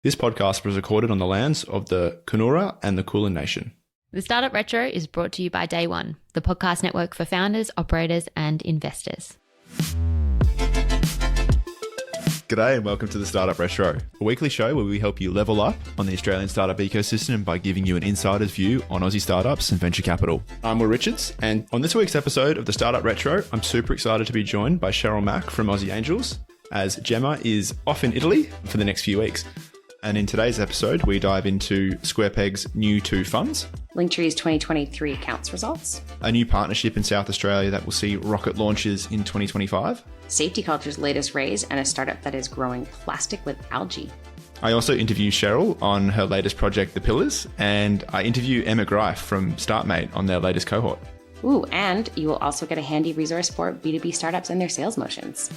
This podcast was recorded on the lands of the Kunura and the Kulin Nation. The Startup Retro is brought to you by Day One, the podcast network for founders, operators, and investors. G'day and welcome to the Startup Retro, a weekly show where we help you level up on the Australian startup ecosystem by giving you an insider's view on Aussie startups and venture capital. I'm Will Richards, and on this week's episode of the Startup Retro, I'm super excited to be joined by Cheryl Mack from Aussie Angels, as Gemma is off in Italy for the next few weeks. And in today's episode, we dive into SquarePeg's new two funds, Linktree's 2023 accounts results, a new partnership in South Australia that will see rocket launches in 2025, Safety Culture's latest raise, and a startup that is growing plastic with algae. I also interview Cheryl on her latest project, The Pillars, and I interview Emma Greif from StartMate on their latest cohort. Ooh, and you will also get a handy resource for B2B startups and their sales motions.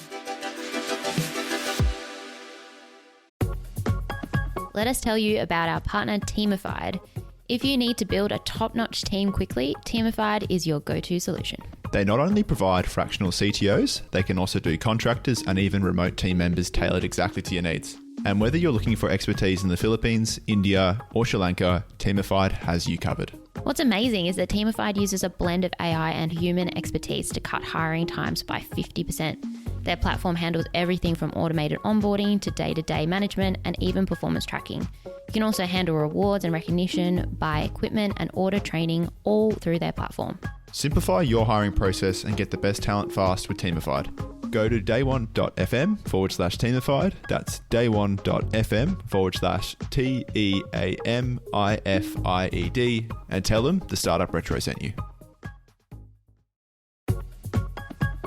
Let us tell you about our partner Teamified. If you need to build a top-notch team quickly, Teamified is your go-to solution. They not only provide fractional CTOs, they can also do contractors and even remote team members tailored exactly to your needs. And whether you're looking for expertise in the Philippines, India, or Sri Lanka, Teamified has you covered. What's amazing is that Teamified uses a blend of AI and human expertise to cut hiring times by 50%. Their platform handles everything from automated onboarding to day-to-day management and even performance tracking. You can also handle rewards and recognition, buy equipment and order training all through their platform. Simplify your hiring process and get the best talent fast with Teamified. Go to dayone.fm/Teamified. That's dayone.fm/TEAMIFIED and tell them the Startup Retro sent you.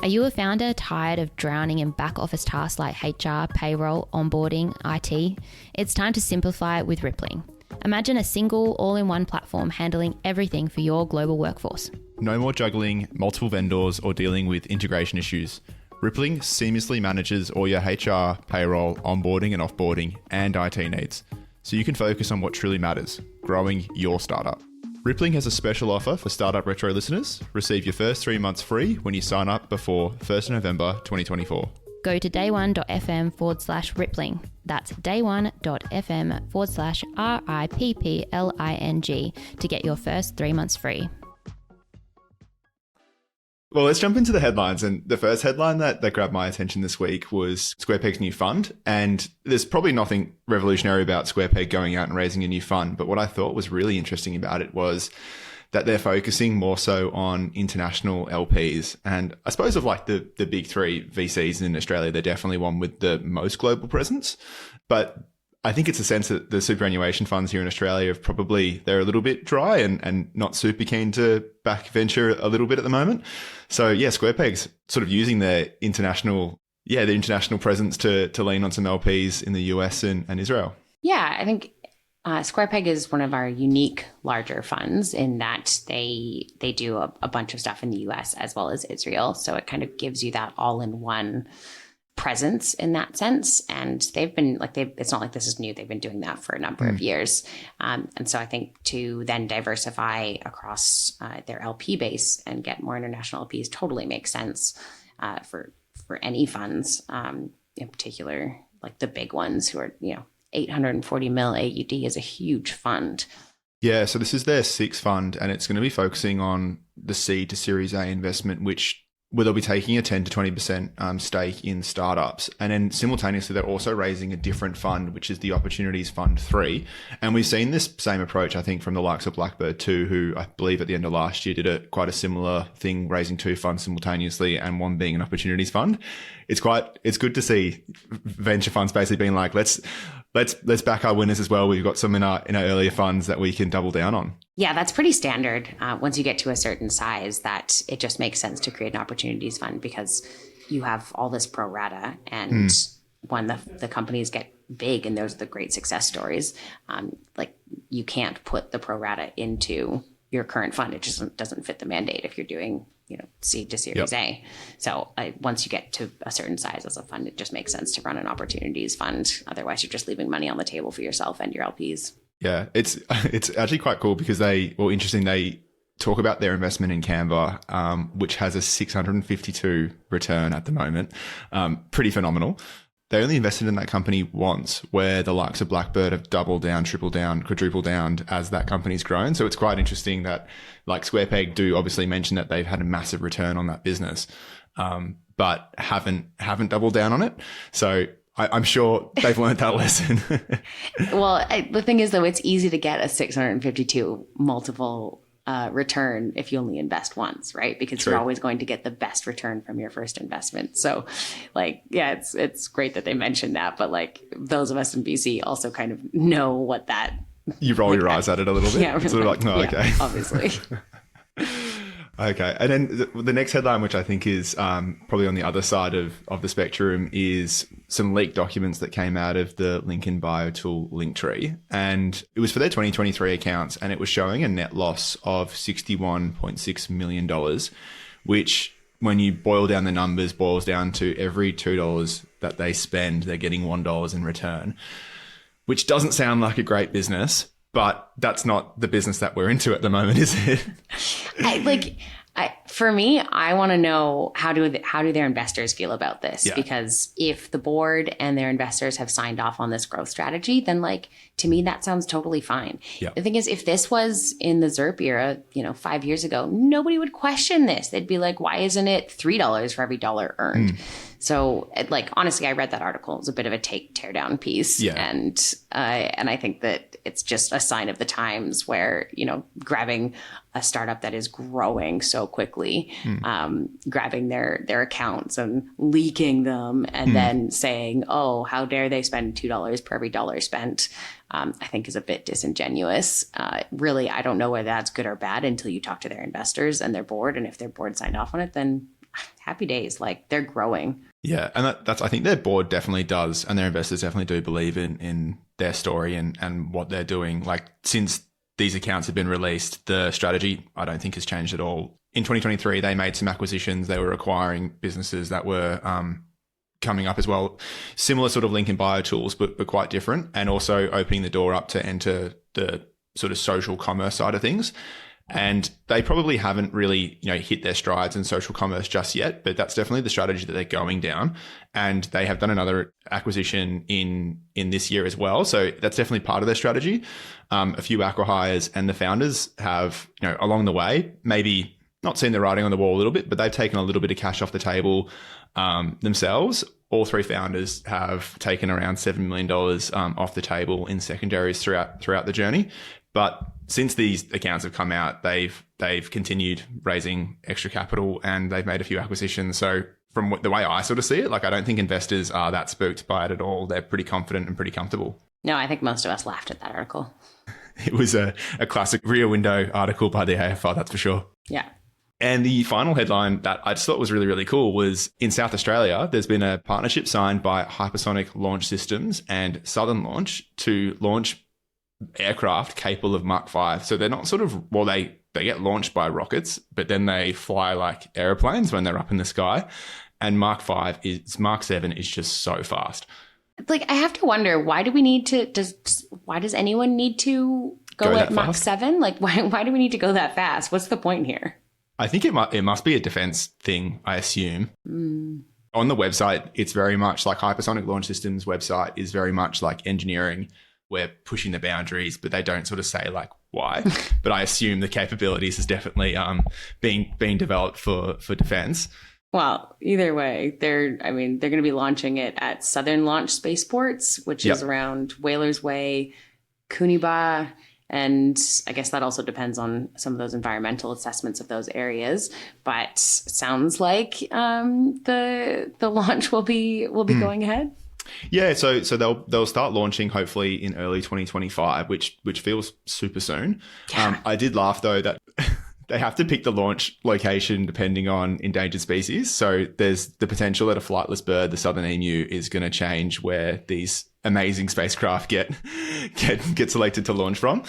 Are you a founder tired of drowning in back office tasks like HR, payroll, onboarding, IT? It's time to simplify it with Rippling. Imagine a single all-in-one platform handling everything for your global workforce. No more juggling multiple vendors or dealing with integration issues. Rippling seamlessly manages all your HR, payroll, onboarding and offboarding, and IT needs, so you can focus on what truly matters, growing your startup. Rippling has a special offer for Startup Retro listeners. Receive your first 3 months free when you sign up before 1st November 2024. Go to dayone.fm/Rippling. That's dayone.fm/RIPPLING to get your first 3 months free. Well, let's jump into the headlines. And the first headline that grabbed my attention this week was SquarePeg's new fund. And there's probably nothing revolutionary about SquarePeg going out and raising a new fund. But what I thought was really interesting about it was that they're focusing more so on international LPs. And I suppose of like the big three VCs in Australia, they're definitely one with the most global presence. But I think it's a sense that the superannuation funds here in Australia have they're a little bit dry and not super keen to back venture a little bit at the moment. So yeah, SquarePeg's sort of using their international presence to lean on some LPs in the US and Israel. Yeah, I think SquarePeg is one of our unique larger funds in that they do a bunch of stuff in the US as well as Israel. So it kind of gives you that all-in-one presence in that sense. And they've been it's not like this is new. They've been doing that for a number of years. And so I think to then diversify across their LP base and get more international LPs totally makes sense for any funds, in particular, like the big ones who are, 840 mil AUD is a huge fund. Yeah. So this is their sixth fund and it's going to be focusing on the seed to Series A investment, where they'll be taking a 10 to 20% stake in startups. And then simultaneously, they're also raising a different fund, which is the Opportunities Fund 3. And we've seen this same approach, I think, from the likes of Blackbird too, who I believe at the end of last year did quite a similar thing, raising two funds simultaneously and one being an Opportunities Fund. It's good to see venture funds basically being like, let's back our winners as well. We've got some in our earlier funds that we can double down on. Yeah, that's pretty standard once you get to a certain size, that it just makes sense to create an opportunities fund because you have all this pro rata. And when the companies get big and those are the great success stories, you can't put the pro rata into your current fund. It just doesn't fit the mandate if you're doing seed to Series A. So once you get to a certain size as a fund, it just makes sense to run an opportunities fund. Otherwise, you're just leaving money on the table for yourself and your LPs. Yeah, it's actually quite cool because they talk about their investment in Canva, which has a 652 return at the moment. Pretty phenomenal. they only invested in that company once, where the likes of Blackbird have doubled down, tripled down, quadrupled down as that company's grown. So it's quite interesting that like SquarePeg do obviously mention that they've had a massive return on that business, but haven't doubled down on it. So I'm sure they've learned that lesson. Well, the thing is, though, it's easy to get a 652 multiple return if you only invest once, right? Because True. You're always going to get the best return from your first investment. So, like, yeah, it's great that they mentioned that, but like those of us in BC also kind of know what that. You roll your eyes at it a little bit. Yeah, It's sort of like, no, yeah, okay. Obviously. Okay. And then the next headline, which I think is probably on the other side of the spectrum, is some leaked documents that came out of the Lincoln Biotool Linktree. And it was for their 2023 accounts, and it was showing a net loss of $61.6 million, which, when you boil down the numbers, boils down to every $2 that they spend, they're getting $1 in return, which doesn't sound like a great business. But that's not the business that we're into at the moment, is it? For me, I want to know how do their investors feel about this? Yeah. Because if the board and their investors have signed off on this growth strategy, then like to me that sounds totally fine. Yeah. The thing is, if this was in the ZERP era, 5 years ago, nobody would question this. They'd be like, why isn't it $3 for every dollar earned? So, like, honestly, I read that article. It was a bit of a tear down piece. Yeah. And I think that it's just a sign of the times where, grabbing a startup that is growing so quickly, grabbing their accounts and leaking them and then saying, oh, how dare they spend $2 per every dollar spent, I think is a bit disingenuous. Really, I don't know whether that's good or bad until you talk to their investors and their board. And if their board signed off on it, then happy days. Like, they're growing. Yeah, and that's I think their board definitely does, and their investors definitely do believe in their story and what they're doing. Like, since these accounts have been released, the strategy, I don't think, has changed at all. In 2023, they made some acquisitions. They were acquiring businesses that were coming up as well, similar sort of Lincoln Biotools, but quite different, and also opening the door up to enter the sort of social commerce side of things. And they probably haven't really, hit their strides in social commerce just yet, but that's definitely the strategy that they're going down. And they have done another acquisition in this year as well. So that's definitely part of their strategy. A few acqui-hires, and the founders have, along the way, maybe not seen the writing on the wall a little bit, but they've taken a little bit of cash off the table themselves. All three founders have taken around $7 million off the table in secondaries throughout the journey. But since these accounts have come out, they've continued raising extra capital, and they've made a few acquisitions. So from the way I sort of see it, like, I don't think investors are that spooked by it at all. They're pretty confident and pretty comfortable. No, I think most of us laughed at that article. It was a classic Rear Window article by the AFR, that's for sure. Yeah. And the final headline that I just thought was really, really cool was, in South Australia, there's been a partnership signed by Hypersonic Launch Systems and Southern Launch to launch aircraft capable of Mach 5. So they're not sort of, well, they get launched by rockets, but then they fly like airplanes when they're up in the sky. And Mach 7 is just so fast. Like, I have to wonder, why do we need to, why does anyone need to go at Mach 7? Like, why do we need to go that fast? What's the point here? I think it must be a defense thing, I assume. On the website, it's very much like Hypersonic Launch Systems website is very much like engineering. We're pushing the boundaries, but they don't sort of say like why. But I assume the capabilities is definitely being developed for defense. Well, either way, they're going to be launching it at Southern Launch Spaceports, which is around Whalers Way, Coonibah, and I guess that also depends on some of those environmental assessments of those areas. But sounds like the launch will be going ahead. Yeah, so they'll start launching hopefully in early 2025, which feels super soon. Yeah. I did laugh though that they have to pick the launch location depending on endangered species. So there's the potential that a flightless bird, the southern emu, is going to change where these amazing spacecraft get selected to launch from.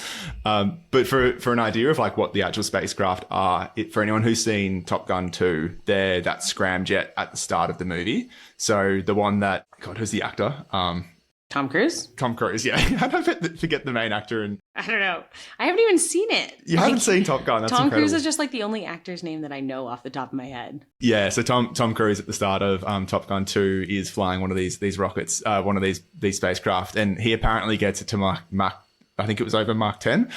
But for an idea of like what the actual spacecraft are, for anyone who's seen Top Gun 2, they're that scramjet at the start of the movie. So the one that, God, who's the actor? Tom Cruise? Tom Cruise, yeah. How did I forget the main actor? And I don't know. I haven't even seen it. you haven't seen Top Gun? That's Tom incredible. Cruise is just like the only actor's name that I know off the top of my head. Yeah, so Tom Cruise at the start of Top Gun 2 is flying one of these rockets, one of these spacecraft, and he apparently gets it to Mach I think it was over Mach 10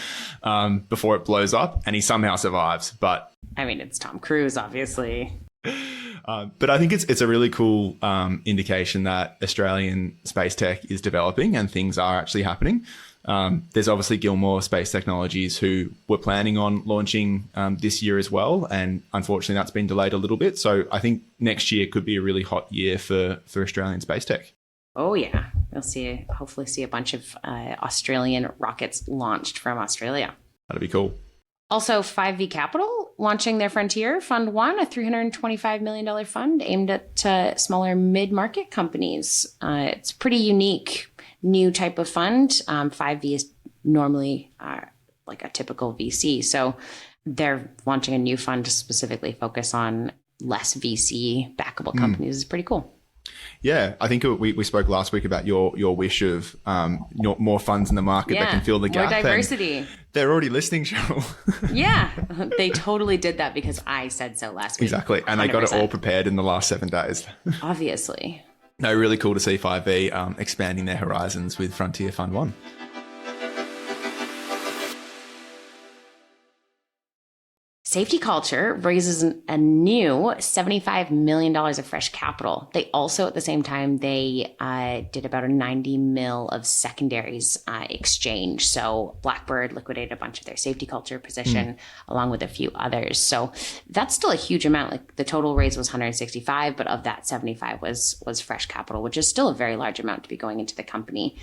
before it blows up, and he somehow survives. But I mean, it's Tom Cruise, obviously. But I think it's a really cool indication that Australian space tech is developing and things are actually happening. There's obviously Gilmore Space Technologies who were planning on launching this year as well. And unfortunately, that's been delayed a little bit. So I think next year could be a really hot year for Australian space tech. Oh, yeah. We'll hopefully see a bunch of Australian rockets launched from Australia. That'd be cool. Also, 5V Capital launching their Frontier Fund 1, a $325 million fund aimed at smaller mid-market companies. It's a pretty unique new type of fund. 5V is normally like a typical VC. So they're launching a new fund to specifically focus on less VC backable companies. It's pretty cool. Yeah, I think we spoke last week about your wish of more funds in the market that can fill the gap. More diversity. They're already listening, Cheryl. Yeah, they totally did that because I said so last week. Exactly, and 100%. They got it all prepared in the last 7 days. Obviously. No, really cool to see 5V expanding their horizons with Frontier Fund 1. Safety Culture raises a new $75 million of fresh capital. They also, at the same time, they did about a $90 million of secondaries exchange. So Blackbird liquidated a bunch of their Safety Culture position along with a few others. So that's still a huge amount. Like the total raise was 165, but of that 75 was fresh capital, which is still a very large amount to be going into the company.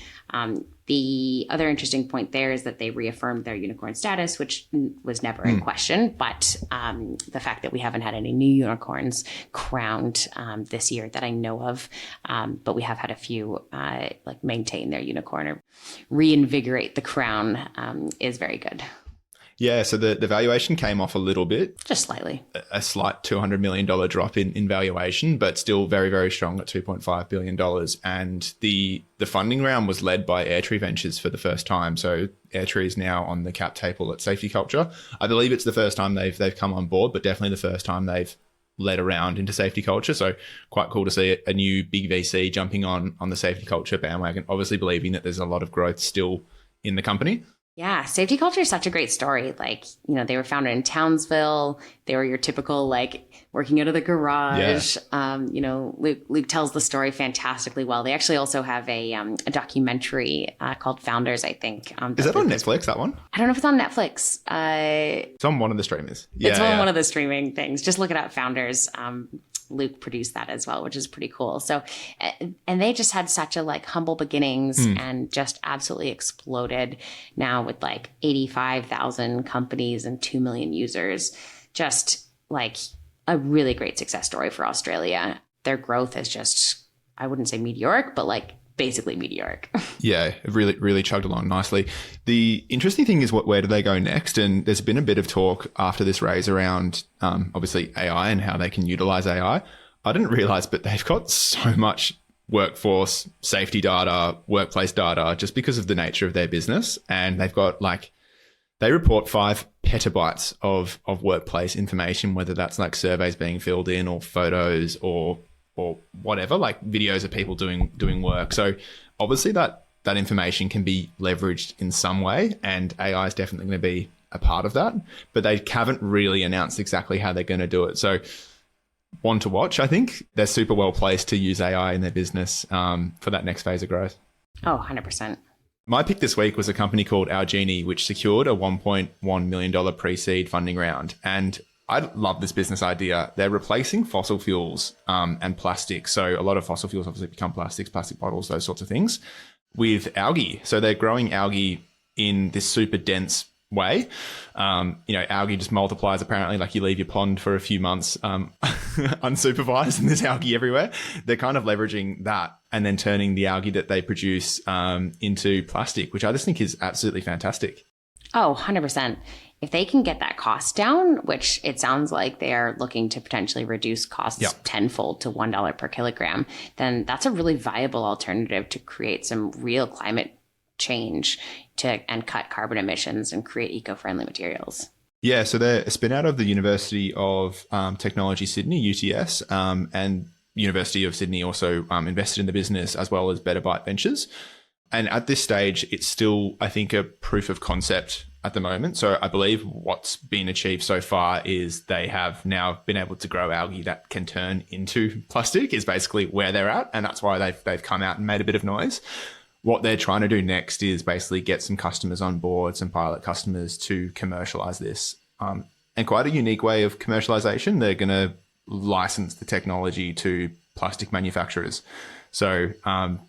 The other interesting point there is that they reaffirmed their unicorn status, which was never in question. But the fact that we haven't had any new unicorns crowned this year that I know of, but we have had a few like maintain their unicorn or reinvigorate the crown is very good. Yeah, so the valuation came off a little bit. Just slightly. A slight $200 million drop in valuation, but still very, very strong at $2.5 billion. And the funding round was led by Airtree Ventures for the first time. So Airtree is now on the cap table at Safety Culture. I believe it's the first time they've come on board, but definitely the first time they've led around into Safety Culture. So quite cool to see a new big VC jumping on the Safety Culture bandwagon, obviously believing that there's a lot of growth still in the company. Yeah, Safety Culture is such a great story. Like, you know, they were founded in Townsville. They were your typical, like, working out of the garage. Yeah. You know, Luke tells the story fantastically well. They actually also have a documentary called Founders, I think. Is that on Netflix, that one? I don't know if it's on Netflix. It's on one of the streamers. Yeah, it's on one of the streaming things. Just look it up, Founders. Luke produced that as well, which is pretty cool. So, and they just had such a like humble beginnings and just absolutely exploded now with like 85,000 companies and 2 million users. Just like a really great success story for Australia. Their growth is just, I wouldn't say meteoric, but like basically meteoric. Yeah, it really chugged along nicely. The interesting thing is where do they go next? And there's been a bit of talk after this raise around obviously AI and how they can utilize AI. I didn't realize, but they've got so much workforce safety data, workplace data, just because of the nature of their business. And they've got like, they report 5 petabytes of workplace information, whether that's like surveys being filled in or photos or whatever, like videos of people doing work. So obviously that information can be leveraged in some way, and AI is definitely going to be a part of that, but they haven't really announced exactly how they're going to do it. So one to watch. I think they're super well placed to use AI in their business for that next phase of growth. Oh, 100%. My pick this week was a company called Algenie, which secured a $1.1 million pre-seed funding round. And I love this business idea. They're replacing fossil fuels and plastic. So a lot of fossil fuels obviously become plastics, plastic bottles, those sorts of things, with algae. So they're growing algae in this super dense way. Algae just multiplies apparently, like you leave your pond for a few months unsupervised and there's algae everywhere. They're kind of leveraging that and then turning the algae that they produce into plastic, which I just think is absolutely fantastic. Oh, 100%. If they can get that cost down, which it sounds like they are looking to potentially reduce costs tenfold to $1 per kilogram, then that's a really viable alternative to create some real climate change and cut carbon emissions and create eco-friendly materials. Yeah, so they're a spin out of the University of Technology Sydney, UTS, and University of Sydney also invested in the business, as well as Better Bite Ventures. And at this stage, it's still, I think, a proof of concept at the moment. So I believe what's been achieved so far is they have now been able to grow algae that can turn into plastic, is basically where they're at. And that's why they've come out and made a bit of noise. What they're trying to do next is basically get some customers on board, some pilot customers, to commercialize this. And quite a unique way of commercialization. They're going to license the technology to plastic manufacturers. So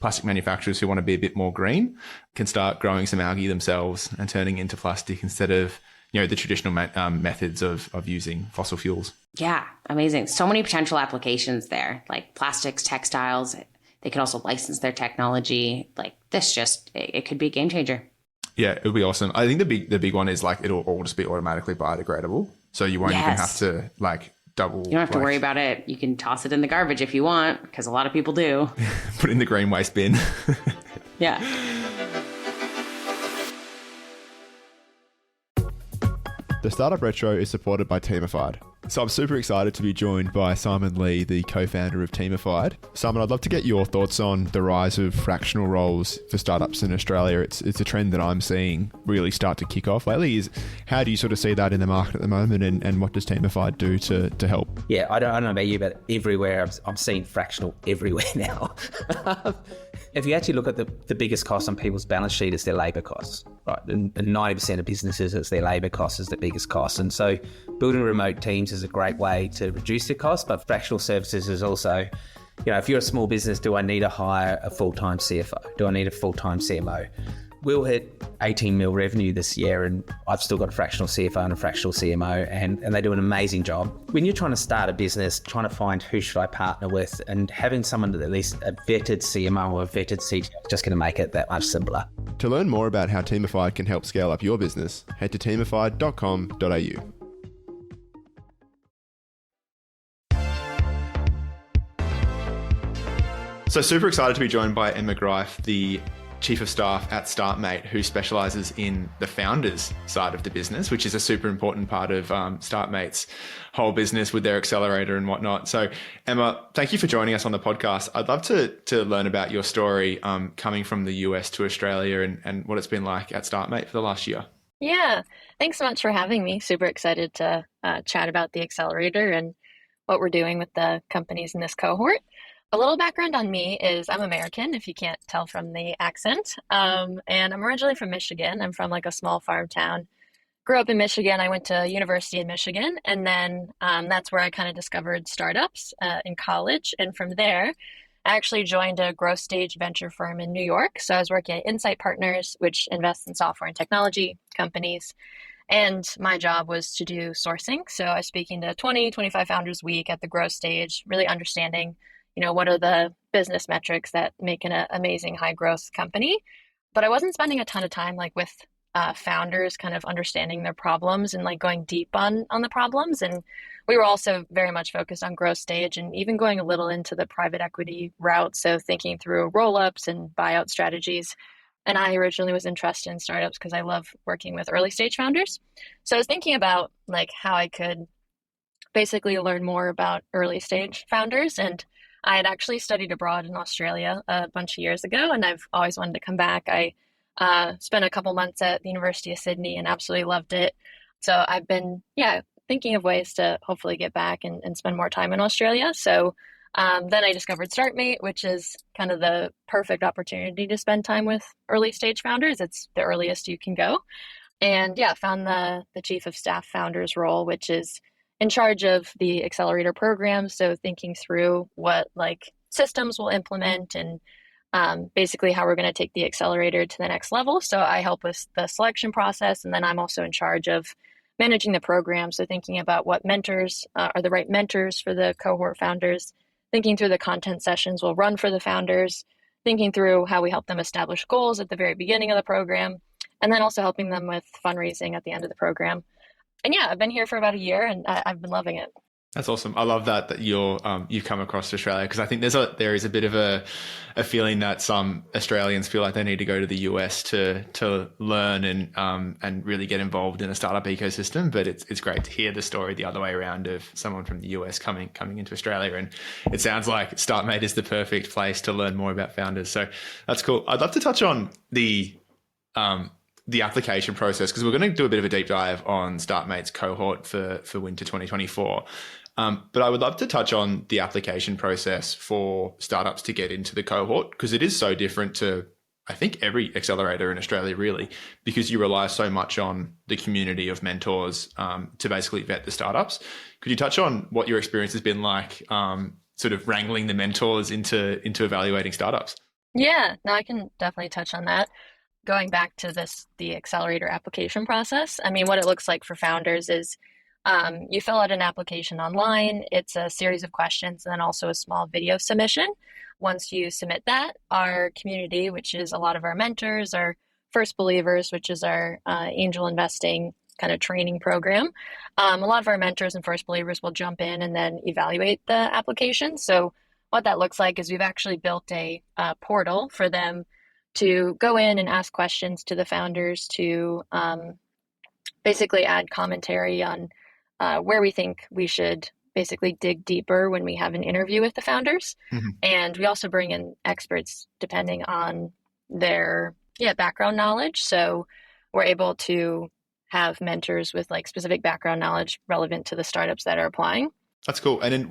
plastic manufacturers who want to be a bit more green can start growing some algae themselves and turning into plastic instead of, you know, the traditional methods of using fossil fuels. Yeah, amazing. So many potential applications there, like plastics, textiles. They could also license their technology. Like this, it could be a game changer. Yeah, it would be awesome. I think the big one is like it'll all just be automatically biodegradable, so you won't even have to like double. You don't have to worry about it. You can toss it in the garbage if you want, because a lot of people do. Put it in the green waste bin. Yeah. The Startup Retro is supported by Teamified. So I'm super excited to be joined by Simon Lee, the co-founder of Teamified. Simon, I'd love to get your thoughts on the rise of fractional roles for startups in Australia. It's a trend that I'm seeing really start to kick off lately. How do you sort of see that in the market at the moment, and what does Teamified do to help? Yeah, I don't know about you, but everywhere I'm seeing fractional everywhere now. If you actually look at the biggest cost on people's balance sheet is their labour costs, right? And 90% of businesses, it's their labour cost is the biggest cost. And so building remote teams is a great way to reduce the cost, but fractional services is also, you know, if you're a small business, do I need to hire a full-time CFO? Do I need a full-time CMO? We'll hit 18 mil revenue this year, and I've still got a fractional CFO and a fractional CMO, and they do an amazing job. When you're trying to start a business, trying to find who should I partner with, and having someone that at least a vetted CMO or a vetted CTO is just going to make it that much simpler. To learn more about how Teamified can help scale up your business, head to teamified.com.au. So super excited to be joined by Emma Greif, the Chief of Staff at StartMate, who specialises in the founders side of the business, which is a super important part of StartMate's whole business with their accelerator and whatnot. So Emma, thank you for joining us on the podcast. I'd love to learn about your story coming from the US to Australia and what it's been like at StartMate for the last year. Yeah, thanks so much for having me. Super excited to chat about the accelerator and what we're doing with the companies in this cohort. A little background on me is I'm American, if you can't tell from the accent, and I'm originally from Michigan. I'm from like a small farm town. Grew up in Michigan. I went to university in Michigan, and then that's where I kind of discovered startups in college. And from there, I actually joined a growth stage venture firm in New York. So I was working at Insight Partners, which invests in software and technology companies. And my job was to do sourcing. So I was speaking to 20, 25 founders a week at the growth stage, really understanding, you know, what are the business metrics that make an amazing high growth company. But I wasn't spending a ton of time like with founders kind of understanding their problems and like going deep on the problems. And we were also very much focused on growth stage and even going a little into the private equity route. So thinking through roll-ups and buyout strategies. And I originally was interested in startups because I love working with early stage founders. So I was thinking about like how I could basically learn more about early stage founders. And I had actually studied abroad in Australia a bunch of years ago, and I've always wanted to come back. I spent a couple months at the University of Sydney and absolutely loved it. So I've been, thinking of ways to hopefully get back and spend more time in Australia. So then I discovered StartMate, which is kind of the perfect opportunity to spend time with early stage founders. It's the earliest you can go. And found the Chief of Staff Founders role, which is in charge of the accelerator program. So thinking through what like systems we'll implement and basically how we're going to take the accelerator to the next level. So I help with the selection process. And then I'm also in charge of managing the program. So thinking about what mentors are the right mentors for the cohort founders, thinking through the content sessions we'll run for the founders, thinking through how we help them establish goals at the very beginning of the program, and then also helping them with fundraising at the end of the program. And yeah, I've been here for about a year and I've been loving it. That's awesome. I love that you've come across to Australia, because I think there is a bit of a feeling that some Australians feel like they need to go to the US to learn and really get involved in a startup ecosystem. But it's great to hear the story the other way around of someone from the US coming into Australia, and it sounds like StartMate is the perfect place to learn more about founders. So that's cool. I'd love to touch on the application process, because we're going to do a bit of a deep dive on StartMate's cohort for winter 2024. But I would love to touch on the application process for startups to get into the cohort, because it is so different to, I think, every accelerator in Australia, really, because you rely so much on the community of mentors to basically vet the startups. Could you touch on what your experience has been like, sort of wrangling the mentors into evaluating startups? Yeah, no, I can definitely touch on that. Going back to the accelerator application process, I mean, what it looks like for founders is you fill out an application online. It's a series of questions and then also a small video submission. Once you submit that, our community, which is a lot of our mentors, our first believers, which is our angel investing kind of training program, a lot of our mentors and first believers will jump in and then evaluate the application. So what that looks like is we've actually built a portal for them to go in and ask questions to the founders to basically add commentary on where we think we should basically dig deeper when we have an interview with the founders. Mm-hmm. And we also bring in experts depending on their background knowledge. So we're able to have mentors with like specific background knowledge relevant to the startups that are applying. That's cool. And then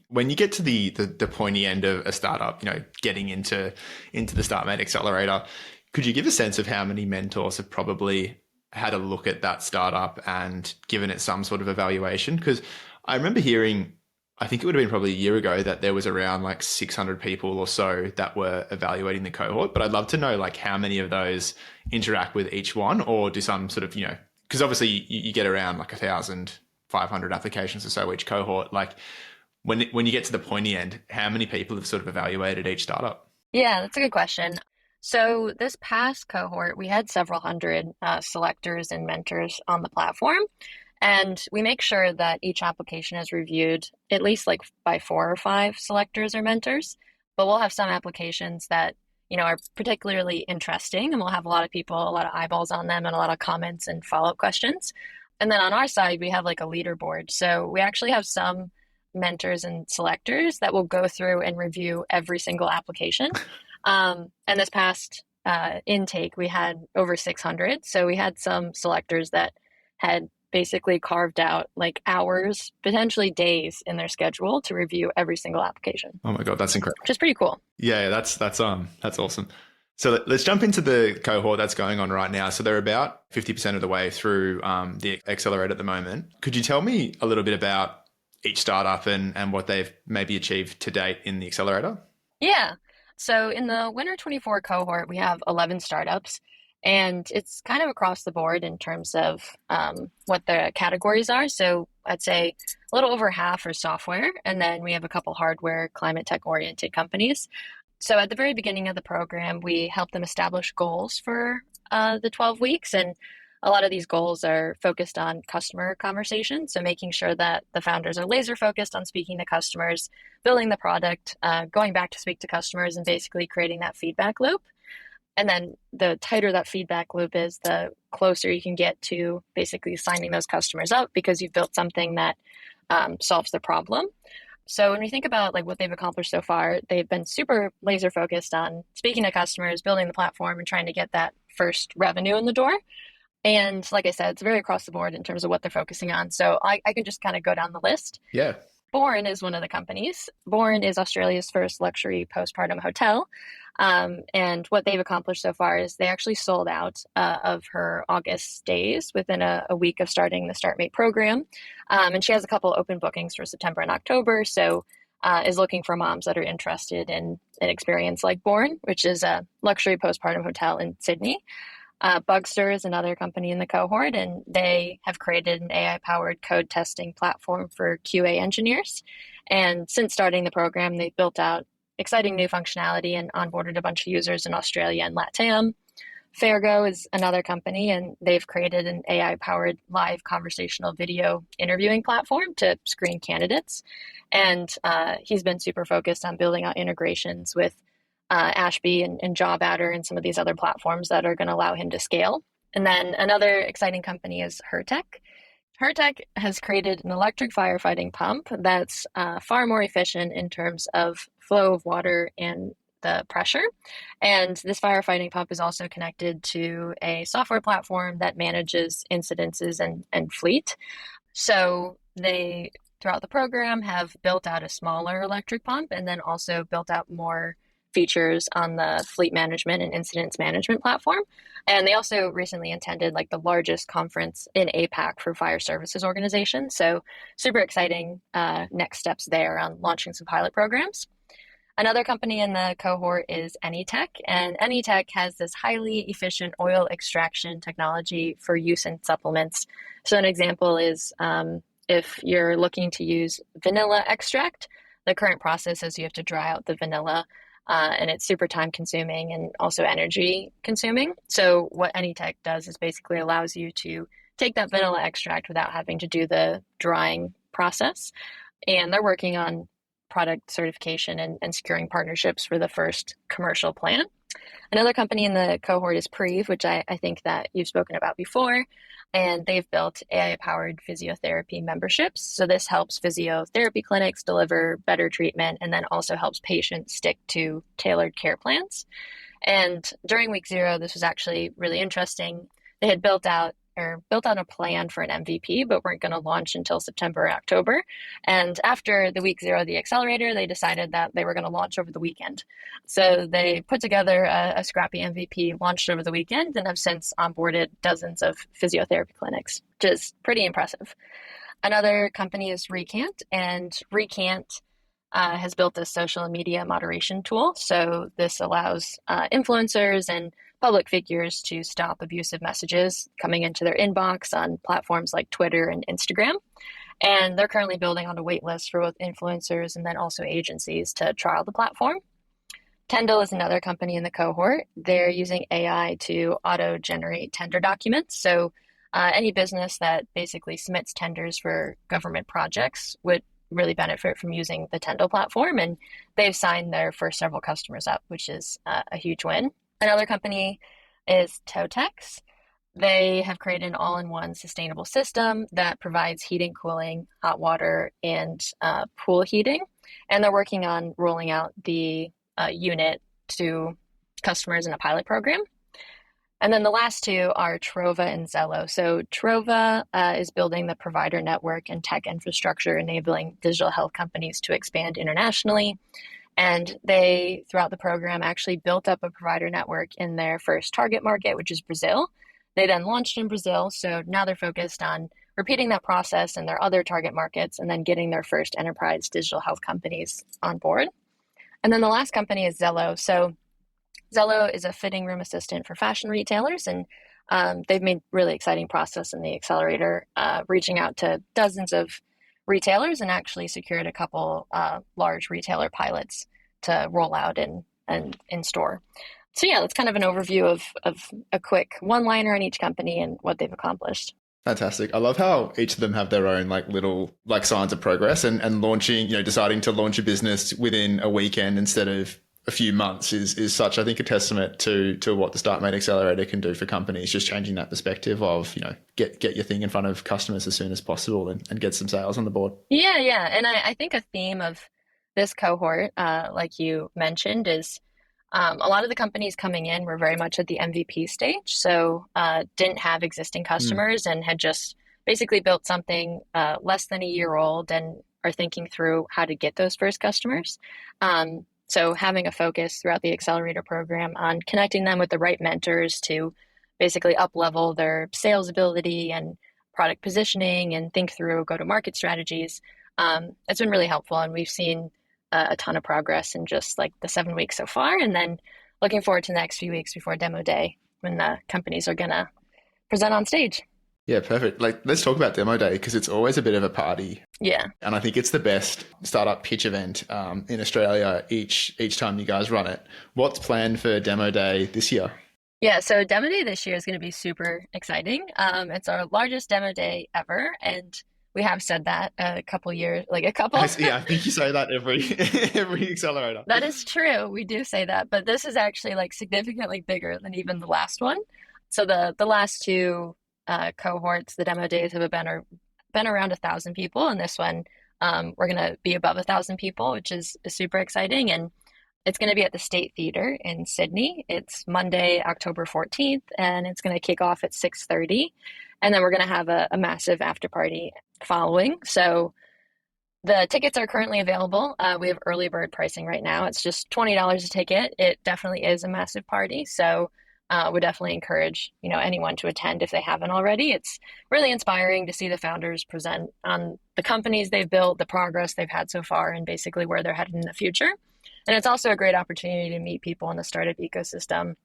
when you get to the pointy end of a startup, getting into the StartMate Accelerator, could you give a sense of how many mentors have probably had a look at that startup and given it some sort of evaluation? Because I remember hearing, I think it would have been probably a year ago, that there was around like 600 people or so that were evaluating the cohort. But I'd love to know like how many of those interact with each one, or do some sort of, because obviously you get around like 1,500 applications or so each cohort. Like when you get to the pointy end, how many people have sort of evaluated each startup? Yeah, that's a good question. So this past cohort, we had several hundred selectors and mentors on the platform. And we make sure that each application is reviewed at least like by 4 or 5 selectors or mentors. But we'll have some applications that, are particularly interesting, and we'll have a lot of people, a lot of eyeballs on them, and a lot of comments and follow-up questions. And then on our side, we have like a leaderboard. So we actually have some mentors and selectors that will go through and review every single application. And this past intake, we had over 600. So we had some selectors that had basically carved out like hours, potentially days in their schedule to review every single application. Oh my God, that's incredible. Which is pretty cool. Yeah, that's awesome. So let's jump into the cohort that's going on right now. So they're about 50% of the way through the accelerator at the moment. Could you tell me a little bit about each startup and what they've maybe achieved to date in the accelerator? Yeah. So in the Winter 24 cohort, we have 11 startups, and it's kind of across the board in terms of what the categories are. So I'd say a little over half are software, and then we have a couple hardware, climate tech oriented companies. So at the very beginning of the program, we help them establish goals for the 12 weeks. And a lot of these goals are focused on customer conversation. So making sure that the founders are laser focused on speaking to customers, building the product, going back to speak to customers, and basically creating that feedback loop. And then the tighter that feedback loop is, the closer you can get to basically signing those customers up, because you've built something that solves the problem. So when we think about like what they've accomplished so far, they've been super laser focused on speaking to customers, building the platform, and trying to get that first revenue in the door. And like I said, it's very across the board in terms of what they're focusing on. So I could just kind of go down the list. Yeah. Bourne is one of the companies. Bourne is Australia's first luxury postpartum hotel. And what they've accomplished so far is they actually sold out of her August stays within a week of starting the StartMate program. And she has a couple open bookings for September and October. So is looking for moms that are interested in an experience like Bourne, which is a luxury postpartum hotel in Sydney. Bugster is another company in the cohort, and they have created an AI-powered code testing platform for QA engineers. And since starting the program, they've built out exciting new functionality and onboarded a bunch of users in Australia and LATAM. Fairgo is another company, and they've created an AI-powered live conversational video interviewing platform to screen candidates. And he's been super focused on building out integrations with Ashby and JobAdder and some of these other platforms that are going to allow him to scale. And then another exciting company is Hertech. Hertech has created an electric firefighting pump that's far more efficient in terms of flow of water and the pressure. And this firefighting pump is also connected to a software platform that manages incidences and fleet. So they, throughout the program, have built out a smaller electric pump and then also built out more features on the fleet management and incidents management platform. And they also recently attended like the largest conference in APAC for fire services organizations. So super exciting next steps there on launching some pilot programs. Another company in the cohort is Anytech, and Anytech has this highly efficient oil extraction technology for use in supplements. So an example is if you're looking to use vanilla extract, the current process is you have to dry out the vanilla, and it's super time consuming and also energy consuming. So what Anytech does is basically allows you to take that vanilla extract without having to do the drying process. And they're working on product certification and securing partnerships for the first commercial plant. Another company in the cohort is Preve, which I think that you've spoken about before, and they've built AI-powered physiotherapy memberships. So this helps physiotherapy clinics deliver better treatment and then also helps patients stick to tailored care plans. And during week 0, this was actually really interesting. They had built out a plan for an MVP, but weren't going to launch until September or October. And after the week 0 of the accelerator, they decided that they were going to launch over the weekend. So they put together a scrappy MVP, launched over the weekend, and have since onboarded dozens of physiotherapy clinics, which is pretty impressive. Another company is Recant, and Recant has built a social media moderation tool. So this allows influencers and public figures to stop abusive messages coming into their inbox on platforms like Twitter and Instagram. And they're currently building on a wait list for both influencers and then also agencies to trial the platform. Kendall is another company in the cohort. They're using AI to auto-generate tender documents. So any business that basically submits tenders for government projects would really benefit from using the Tendel platform. And they've signed their first several customers up, which is a huge win. Another company is Totex. They have created an all-in-one sustainable system that provides heating, cooling, hot water, and pool heating. And they're working on rolling out the unit to customers in a pilot program. And then the last two are Trova and Zello. So Trova is building the provider network and tech infrastructure, enabling digital health companies to expand internationally. And they, throughout the program, actually built up a provider network in their first target market, which is Brazil. They then launched in Brazil. So now they're focused on repeating that process in their other target markets and then getting their first enterprise digital health companies on board. And then the last company is Zello. So Zello is a fitting room assistant for fashion retailers. And they've made really exciting process in the accelerator, reaching out to dozens of retailers and actually secured a couple large retailer pilots to roll out and in store. So yeah, that's kind of an overview of a quick one-liner on each company and what they've accomplished. Fantastic. I love how each of them have their own little signs of progress and launching, deciding to launch a business within a weekend instead of a few months is such, I think, a testament to what the StartMate Accelerator can do for companies, just changing that perspective of, get your thing in front of customers as soon as possible and get some sales on the board. Yeah. And I think a theme of this cohort, like you mentioned, is a lot of the companies coming in were very much at the MVP stage. So didn't have existing customers and had just basically built something less than a year old and are thinking through how to get those first customers. So having a focus throughout the accelerator program on connecting them with the right mentors to basically up-level their sales ability and product positioning and think through go-to-market strategies, it's been really helpful. And we've seen a ton of progress in just the 7 weeks so far. And then looking forward to the next few weeks before demo day when the companies are going to present on stage. Yeah, perfect. Let's talk about Demo Day because it's always a bit of a party. Yeah. And I think it's the best startup pitch event in Australia each time you guys run it. What's planned for Demo Day this year? Yeah, so Demo Day this year is going to be super exciting. It's our largest demo day ever, and we have said that a couple years, like a couple. Yeah, I think you say that every every accelerator. That is true. We do say that, but this is actually like significantly bigger than even the last one. So the last two cohorts, the demo days have been around 1,000 people, and this one we're going to be above 1,000 people, which is super exciting. And it's going to be at the State Theatre in Sydney. It's Monday, October 14th, and it's going to kick off at 6:30. And then we're going to have a massive after party following. So the tickets are currently available. We have early bird pricing right now. It's just $20 a ticket. It definitely is a massive party. So would definitely encourage, anyone to attend if they haven't already. It's really inspiring to see the founders present on the companies they've built, the progress they've had so far, and basically where they're headed in the future. And it's also a great opportunity to meet people in the startup ecosystem.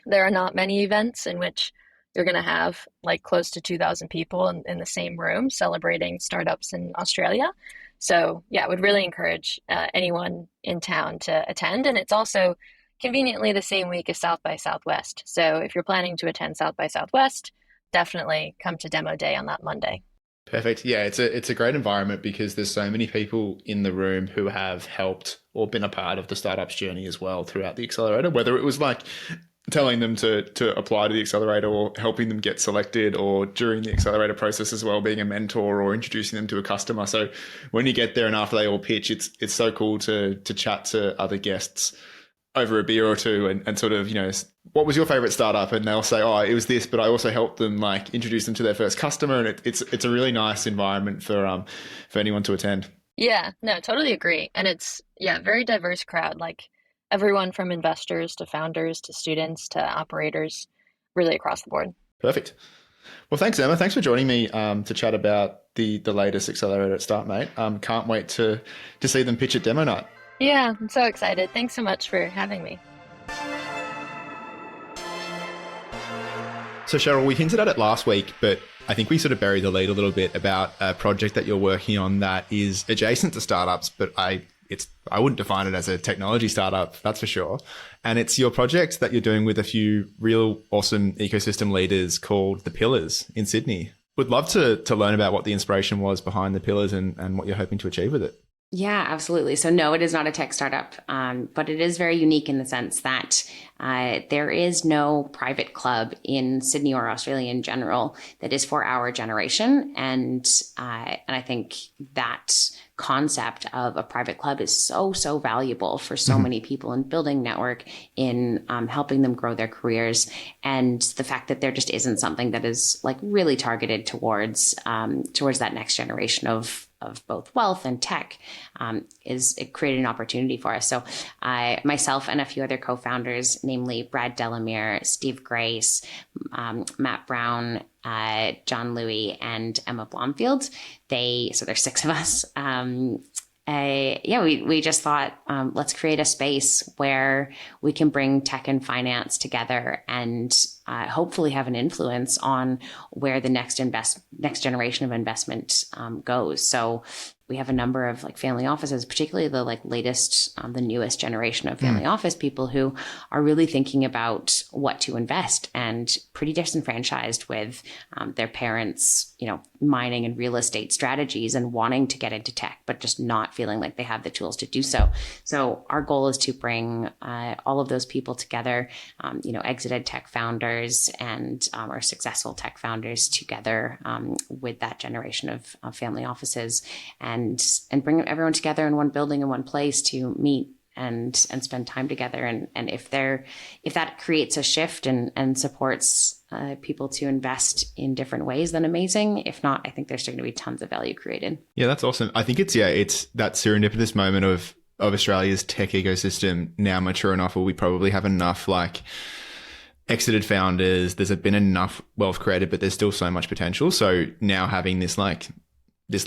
There are not many events in which you're going to have like close to 2,000 people in the same room celebrating startups in Australia. So yeah, I would really encourage anyone in town to attend. And it's also conveniently the same week as South by Southwest. So if you're planning to attend South by Southwest, definitely come to Demo Day on that Monday. Perfect. Yeah, it's a great environment because there's so many people in the room who have helped or been a part of the startups journey as well throughout the accelerator, whether it was like telling them to apply to the accelerator or helping them get selected, or during the accelerator process as well, being a mentor or introducing them to a customer. So when you get there and after they all pitch, it's so cool to chat to other guests over a beer or two and sort of, what was your favorite startup? And they'll say, oh, it was this, but I also helped them like introduce them to their first customer. And it's a really nice environment for anyone to attend. Yeah, no, totally agree. And it's, very diverse crowd, like everyone from investors to founders to students to operators, really across the board. Perfect. Well, thanks, Emma. Thanks for joining me to chat about the latest accelerator at StartMate. Can't wait to see them pitch at demo night. Yeah, I'm so excited. Thanks so much for having me. So Cheryl, we hinted at it last week, but I think we sort of buried the lead a little bit about a project that you're working on that is adjacent to startups, but I wouldn't define it as a technology startup, that's for sure. And it's your project that you're doing with a few real awesome ecosystem leaders called The Pillars in Sydney. Would love to learn about what the inspiration was behind The Pillars and what you're hoping to achieve with it. Yeah, absolutely. So no, it is not a tech startup, but it is very unique in the sense that there is no private club in Sydney or Australia in general that is for our generation. And I think that concept of a private club is so valuable for so many people in building network, in helping them grow their careers. And the fact that there just isn't something that is like really targeted towards that next generation of both wealth and tech it created an opportunity for us. So myself and a few other co-founders, namely Brad Delamere, Steve Grace, Matt Brown, John Louie, and Emma Blomfield. So there's 6 of us. We just thought, let's create a space where we can bring tech and finance together and hopefully have an influence on where the next generation of investment goes. So we have a number of like family offices, particularly the like latest, the newest generation of family office people who are really thinking about what to invest and pretty disenfranchised with their parents, mining and real estate strategies and wanting to get into tech, but just not feeling like they have the tools to do so. So our goal is to bring all of those people together, exited tech founders and our successful tech founders together with that generation of family offices and bring everyone together in one building in one place to meet and spend time together. And if that creates a shift and supports people to invest in different ways, then amazing. If not, I think there's going to be tons of value created. Yeah, that's awesome. I think it's that serendipitous moment of Australia's tech ecosystem now mature enough, or we probably have enough like exited founders. There's been enough wealth created, but there's still so much potential. So now having this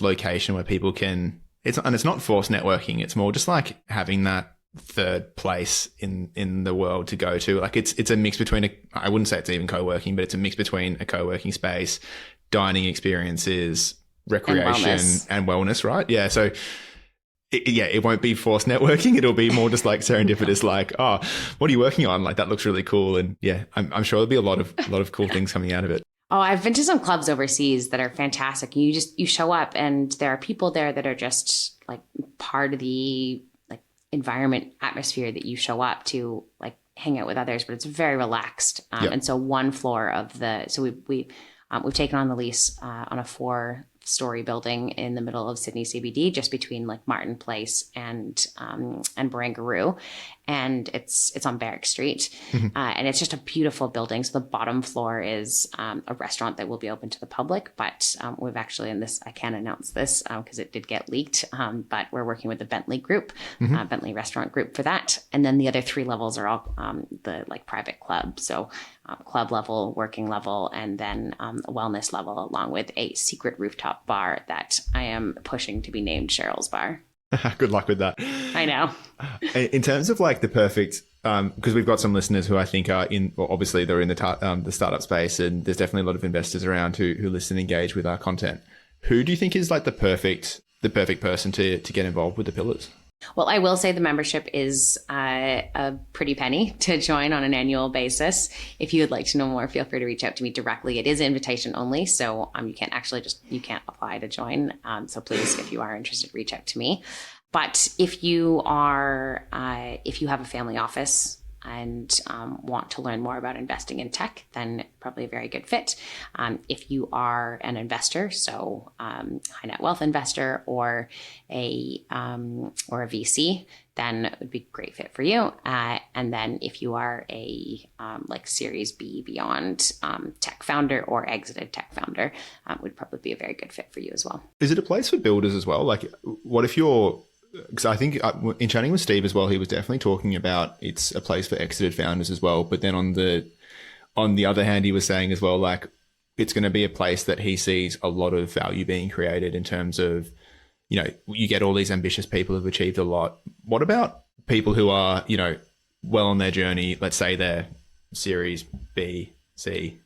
location where people can, it's not forced networking. It's more just like having that third place in the world to go to. Like it's a mix between I wouldn't say it's even co-working, but it's a mix between a co-working space, dining experiences, recreation and wellness, right? Yeah. So it won't be forced networking. It'll be more just like serendipitous, like, oh, what are you working on? Like, that looks really cool. And yeah, I'm sure there'll be a lot of cool things coming out of it. Oh, I've been to some clubs overseas that are fantastic. You show up and there are people there that are just like part of the like environment atmosphere that you show up to, like hang out with others, but it's very relaxed. And so one floor of we've taken on the lease on a 4-story building in the middle of Sydney CBD, just between like Martin Place and Barangaroo, and it's on Barrack Street, and it's just a beautiful building. So the bottom floor is a restaurant that will be open to the public, but we've actually, in this, I can't announce this because it did get leaked, but we're working with the Bentley Group, Bentley Restaurant Group for that, and then the other 3 levels are all the like private club, so club level, working level, and then a wellness level, along with a secret rooftop bar that I am pushing to be named Cheryl's Bar. Good luck with that. I know. In terms of like the perfect, because we've got some listeners who I think are obviously they're in the startup space, and there's definitely a lot of investors around who listen and engage with our content. Who do you think is like the perfect person to get involved with the pillars? Well, I will say the membership is a pretty penny to join on an annual basis. If you would like to know more, feel free to reach out to me directly. It is invitation only, so you can't apply to join. So please, if you are interested, reach out to me. But if you have a family office and want to learn more about investing in tech, then probably a very good fit. If you are an investor, so high net wealth investor or a VC, then it would be a great fit for you. And then if you are a like Series B beyond tech founder or exited tech founder, would probably be a very good fit for you as well. Is it a place for builders as well? Like, what if you're, because I think in chatting with Steve as well, he was definitely talking about it's a place for exited founders as well. But then on the other hand, he was saying as well, like, it's going to be a place that he sees a lot of value being created in terms of, you know, you get all these ambitious people who've achieved a lot. What about people who are, you know, well on their journey? Let's say they're Series B, C,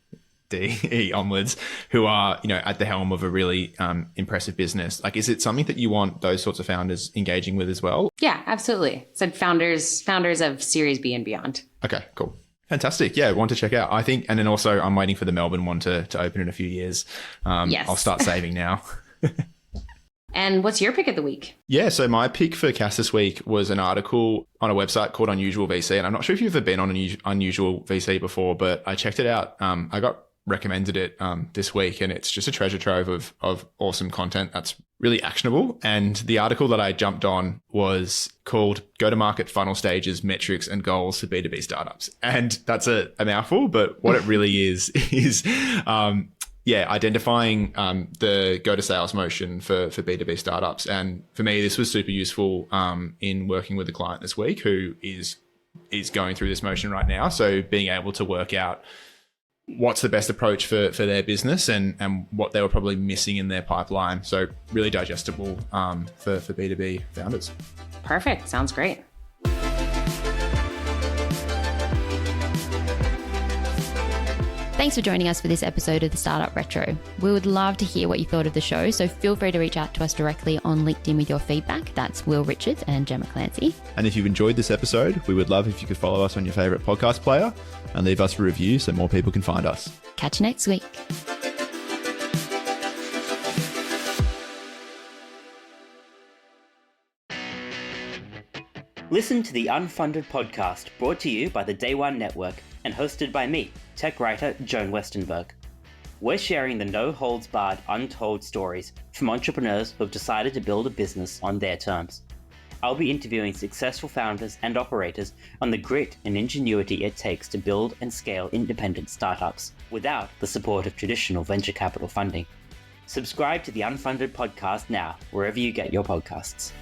D, E onwards, who are, you know, at the helm of a really impressive business. Like, is it something that you want those sorts of founders engaging with as well? Yeah, absolutely. Said founders of Series B and beyond. Okay, cool. Fantastic. Yeah, one to check out, I think. And then also I'm waiting for the Melbourne one to open in a few years. Yes. I'll start saving now. And what's your pick of the week? Yeah, so my pick for Cass this week was an article on a website called Unusual VC. And I'm not sure if you've ever been on Unusual VC before, but I checked it out. I got recommended it this week, and it's just a treasure trove of awesome content that's really actionable. And the article that I jumped on was called Go-to-Market Funnel Stages, Metrics and Goals for B2B Startups. And that's a mouthful, but what it really is identifying the go-to-sales motion for B2B startups. And for me, this was super useful in working with a client this week who is going through this motion right now. So being able to work out what's the best approach for their business and what they were probably missing in their pipeline. So really digestible for B2B founders. Perfect. Sounds great. Thanks for joining us for this episode of the Startup Retro. We would love to hear what you thought of the show, so feel free to reach out to us directly on LinkedIn with your feedback. That's Will Richards and Gemma Clancy. And if you've enjoyed this episode, we would love if you could follow us on your favourite podcast player and leave us a review so more people can find us. Catch you next week. Listen to the Unfunded Podcast, brought to you by the Day One Network and hosted by me, tech writer Joan Westenberg. We're sharing the no-holds-barred, untold stories from entrepreneurs who have decided to build a business on their terms. I'll be interviewing successful founders and operators on the grit and ingenuity it takes to build and scale independent startups without the support of traditional venture capital funding. Subscribe to the Unfunded Podcast now, wherever you get your podcasts.